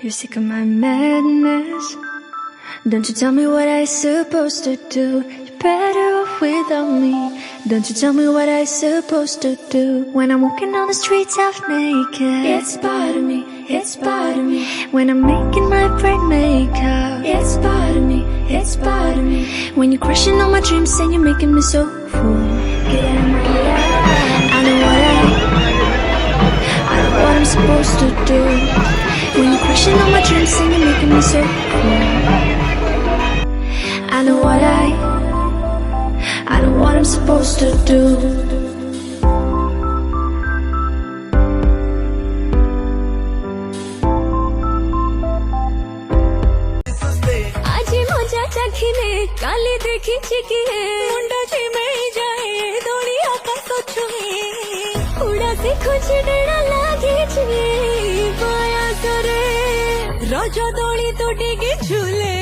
You're sick of my madness. Don't you tell me what I'm supposed to do. You're better off without me. Don't you tell me what I'm supposed to do. When I'm walking on the streets half naked, it's part of me, it's part of me. When I'm making my brain makeup, it's part of me, it's part of me. When you're crushing on my dreams and you're making me so full. Get out of my life. I know what I'm supposed to do. When you're crushing on my dreams and you're making me so cool. I know what I'm supposed to do. আজি মজা চাখিলে কালে দেখিছি কি মুন্ডা ঝিমে যায় দোলি আকাশ ছুঁয়ে উড়াতে খুঁজে ডেরা লাগিছি বয়সরে রজ দোলি তো টিকে ঝুলে